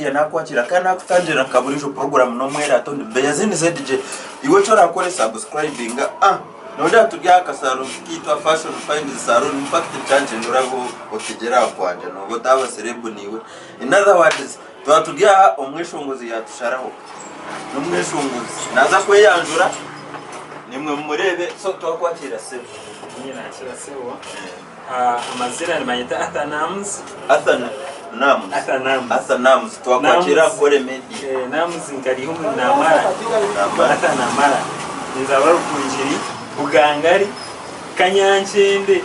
Media nakwakira kana kutangira kaburisho program no mwera atondi Beyazini ZJ iwe chora kore subscribing noda turya kasaro kitwa Fashion Find Salon impact chanje ndurago otigera kwanje no gotaba celebu niwe. In other words twaturya umwishunguzi yatusharaho n'umwishunguzi naza kweyanjura nimwe murebe so twakwakira sebo nyina akira sebo amazina ni mayita Athanams twakwakira kore Media namus ngariho namara Athanamara nzaba rukunjiri ugangari kanyancende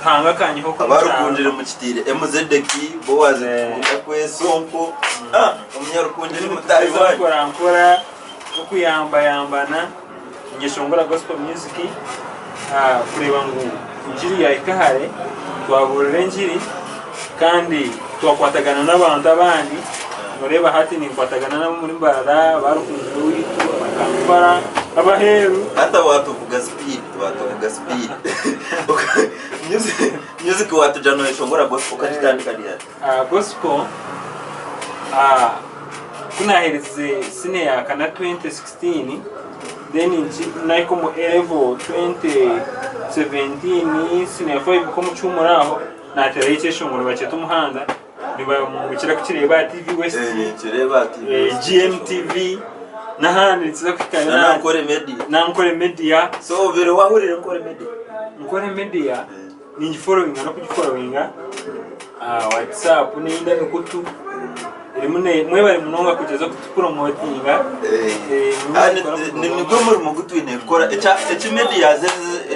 hanga kanyiho ko barukunjire mu kitire MZDK bowaze kwesompo umunyarukunjire mutayi wankora ukuyamba yambana ngishongora gospel music kureba ngo injiri ya ikahare twaburire njiri kandi twakwatagana n'abantu abandi mureba hati ni kwatagana nabo muri mbara barukunjiri bakambara abaheru hata watuvuga speed music watujano ishongora gospel katitandika dia gospel kuna herize sine ya kana 2016 then naiko mu level 2017 sine 5 komu cyumuraho na tereche shongora bacetu muhanda niba mu bikira kukireba TV West kireba TV GMTV nahandi nziza kwikana nankore media so vero wahurire nkore media ni following no kugifollowinga WhatsApp ni inda nukutu rimune mwe bari munonga kugeza kutupromotinga ni nibwo muri mu gutwine kora echa media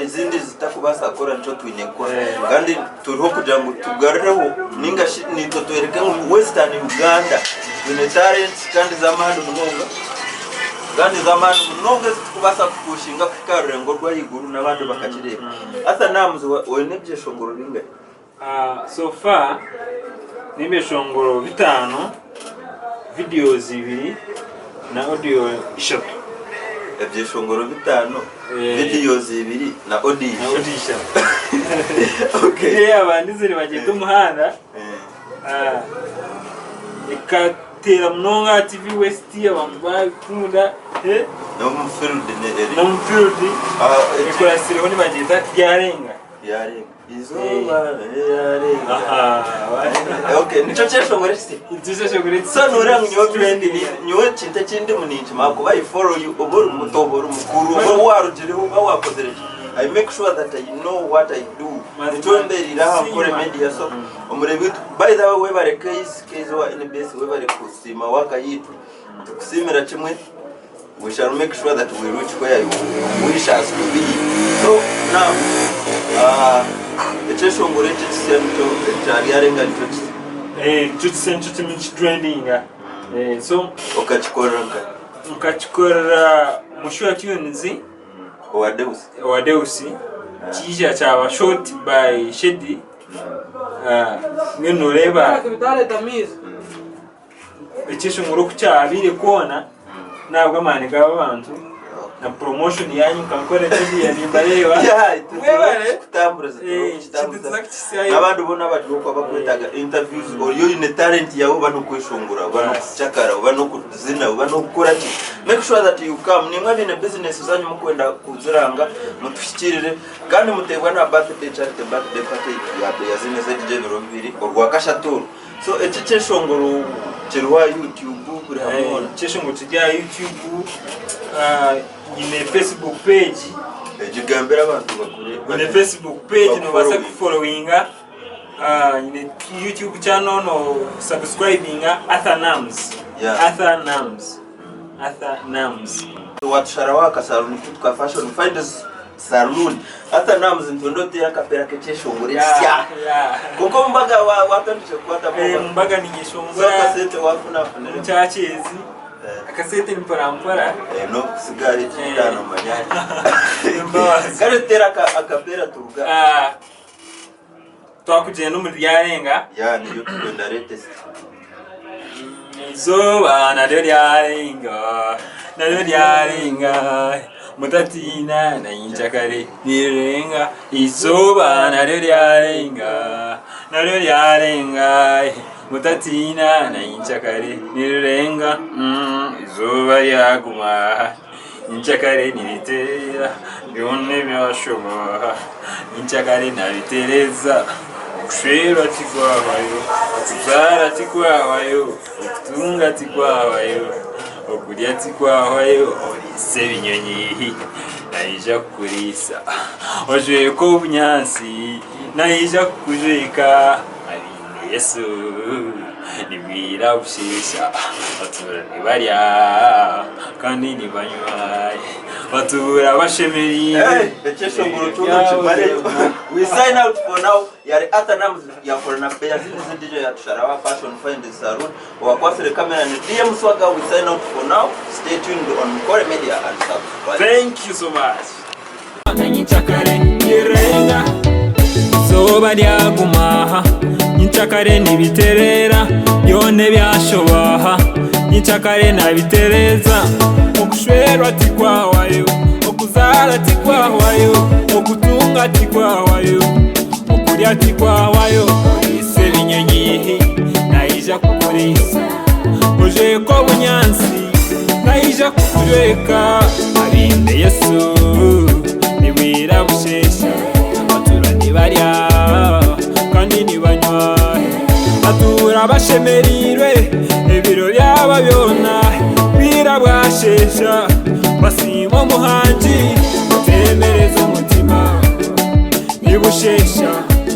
zindi zitakubasa kora nco twine kora kandi turiho kugira ngo tugarereho ninga nito twereka mu Western Uganda wine talent kandi zamahano munonga kandi zamani munonga kubasa kushinga kukarure ngo rwayiguru nabandi bakakireba Athanams wenebye shongoro ringa so far nimbe shongoro 5 videos 2 na audio 3 ebye shongoro 5 videos 2 na audio 3 okay abandi ziri bagenda umuhanda ikatera mnonga TV West abantu bakunda no mu field ikora siriho ni bagita yarenga izuba yarenga okay nico cyeshongore so nurang nyo trend nyo cinta cindi muninci mako bayi follow you obor mutobor mukuru obor warugire uba wakozereje I make sure that I know what I do. Matuemberira kore media so umurebi by the way bare case wa NBS we bare kusima waka yitu tukusimira kimwe we shall make sure that we reach where you wish us to be. So now etesho ngorete tsento etariarenga ntoti tutsento timichi trending so ukachikora mushwa tuyonzi Wadeusi kisha cha shot by Shedi ngeno leba ekisho ngoro kucyabire kona nabwo amane gabantu na promotion yanyu kankore media nimbareba kutambuza abantu bona baduko bakwetaga interviews oriyo ine talent yawo bano kwishongura bano kuchakara bano kuzina bano gukora ki make sure that you come nimwe bine business zanyu mukwenda kuziranga mutushikirire kandi mutegwa na birthday charity birthday party ya Beyazini ZJ 2 orwa kashaturu so ekishongoro kirwa YouTube kuri hamwe ekishongoro kijya YouTube ine Facebook page jigambira abantu bakure ine Facebook page no basa kufollowinga ine YouTube channel no subscribinga Athanams watshara waka salon kutuka Fashion Find Salon Athanams ntondote yakapera kecheshongore sya kuko mbaga watandishe kwata mbaga ningeshongora kasete wafuna funele chachezi akasete mparampara no sigari chitano manyanya kare tera akapera turuga twakugenda mu ryarenga yani yo twenda latest izuba naryo ryarenga mutatina na injakare nirenga izuba naryo ryarenga mutatina na inchakare nirenga izuba ryaguma inchakare nibitera byone byashoboka inchakare nabitereza kushera tikwabayo kuzara tikwabayo kutunga tikwabayo okulya tikwabayo olise binyonyi naija kurisa ojeko bunyansi naija kujeka Yesu nibwira bushisha batura nibarya kandi nibanywa batura bashemeri ekesho ngurutungo chimare we sign out for now yari hata namu ya for na paya zindi DJ ya Tusharawa Fashion Find Salon wakwasile kamera ni DM Swaga. We sign out for now. Stay tuned on Kore Media and subscribe. Thank you so much. Nyichakare nirenga zoba ryagumaha Nyichakare nibiterera byone byashobaha Nyichakare nabitereza okushwerwa tikwawayo okuzara tikwawayo okutunga tikwawayo okulya tikwawayo ise binyonyi naija kukurisa ojeko bunyansi naija kukureka abinde Yesu nibwira bushesha batura nibarya kandi nibanywa batura bashemerirwe ebiro byaba byona bwira bwashesha basimo muhanji batemereza umutima nibushesha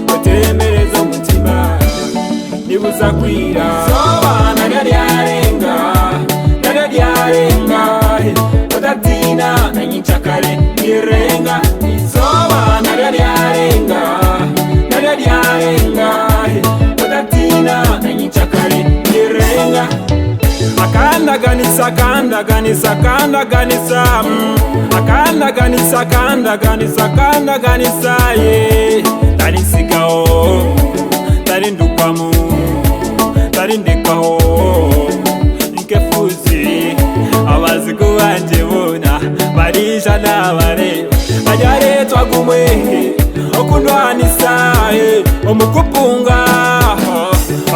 batemereza umutima nibuza kwira sobana naryarenga odatina na Nyichakare nirenga isoba naryarenga odatina na Nyichakare nirenga akandaganisa ye tarinsigao tarindukwamu tarindekaho nkefuzi abazigu banje bona barisha n'abareba ajaretwa gumwe okundwanisa omukupunga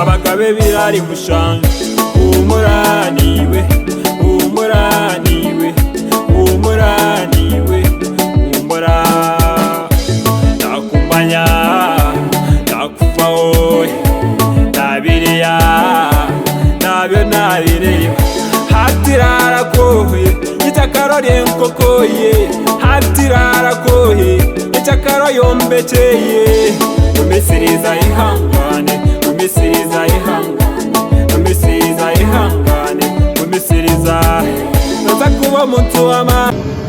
abagabe birari mushanje umuraniwe nakumanya nakufaho nabiriya nabyo nabireba hatirara kohe itakaro renkokoye hatirara kohe itakaro yombekeye umesiriza ihangane umesiriza naza kuba muntu w'amahoro